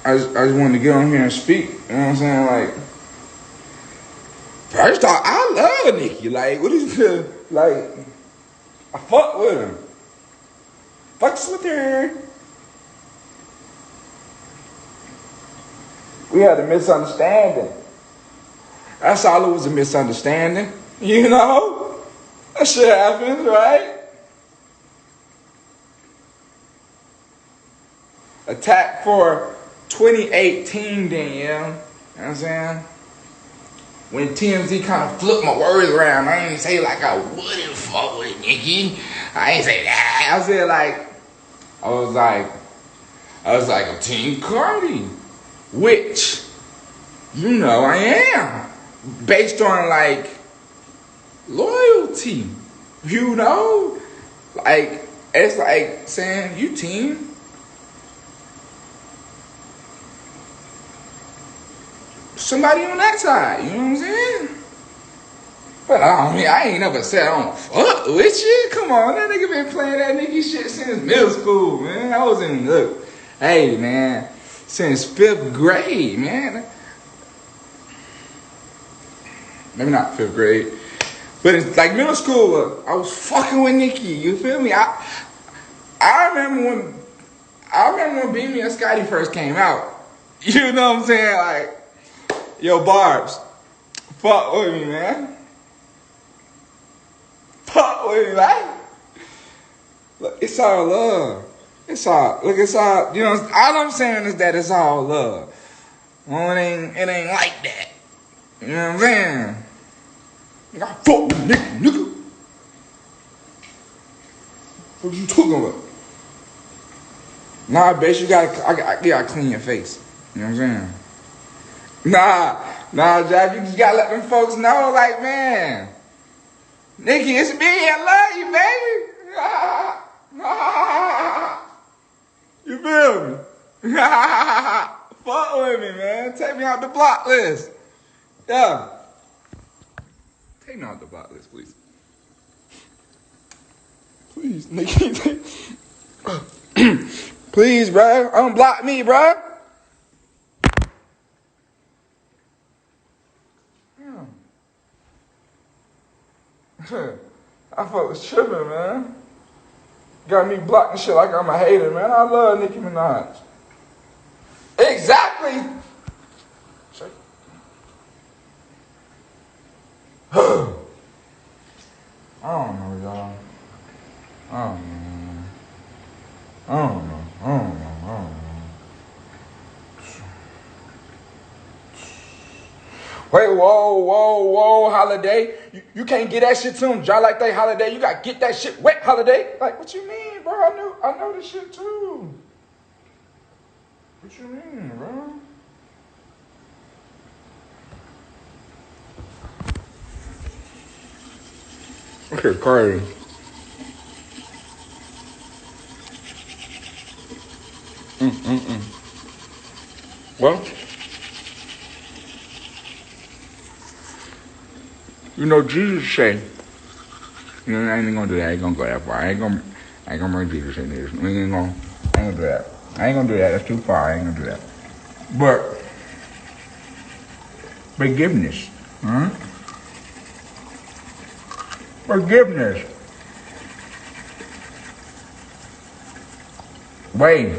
I just wanted to get on here and speak. You know what I'm saying? Like, first off, I love Nicki. Like, what is the, like, I fuck with him. Fucks with her. We had a misunderstanding. That's all it was, a misunderstanding. You know? That shit happens, right? Attack for 2018 then, you know what I'm saying? When TMZ kind of flipped my words around, I didn't say like I wouldn't fuck with Nicki. I ain't say that. I said like, I was like, I'm Team Cardi. Which, you know I am. Based on like, loyalty. You know? Like, it's like saying, you team. Somebody on that side, you know what I'm saying? But I ain't never said I don't fuck with you. Come on, that nigga been playing that Nicki shit since middle school, man. I was in, look, hey, man, since 5th grade, man. Maybe not 5th grade, but it's like middle school, I was fucking with Nicki, you feel me? I remember when Beat Me and Scotty first came out. You know what I'm saying? Like, yo, Barbs, fuck with me, man. Fuck with me, man. Look, it's all love. It's all, you know, all I'm saying is that it's all love. Well, it ain't like that. You know what I'm saying? Like, I fuck with nigga. What you talking about? Nah, bitch, I gotta clean your face. You know what I'm saying? Nah, Jack, you just gotta let them folks know, like, man, Nicki, it's me, I love you, baby. You feel me? Fuck with me, man. Take me out the block list. Yeah. Take me out the block list, please. Please, Nicki. Please, bro. Unblock me, bro. I fuck was tripping, man. Got me blocking shit like I'm a hater, man. I love Nicki Minaj. Exactly. I don't know, y'all. I don't know. Wait, whoa, Holiday. You can't get that shit to him dry like that, Holiday. You gotta get that shit wet, Holiday. Like, what you mean, bro? I know this shit too. What you mean, bro? Okay, Cardi. Well, you know, Jesus say, you know, I ain't gonna do that. I ain't gonna go that far. I ain't gonna bring Jesus in this. I ain't gonna do that. I ain't gonna do that. That's too far. I ain't gonna do that. But forgiveness, huh? Forgiveness. Wait.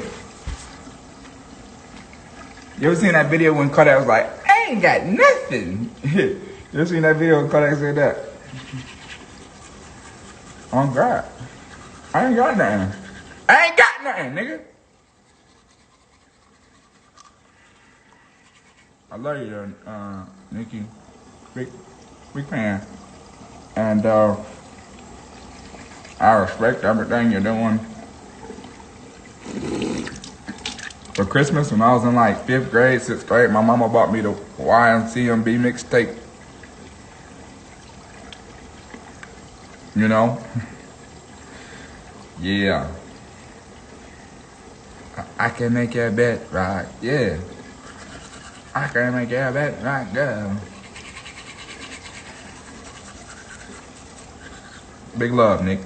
You ever seen that video when Kodak was like, I ain't got nothing? You ever seen that video when Kodak said that? Oh God. I ain't got nothing. I ain't got nothing, nigga. I love you, Nicki. Big fan. And I respect everything you're doing. For Christmas, when I was in like 5th grade, 6th grade, my mama bought me the YMCMB mixtape. You know? Yeah. I can make your bet right, yeah. I can make your bet right, girl. Big love, Nick.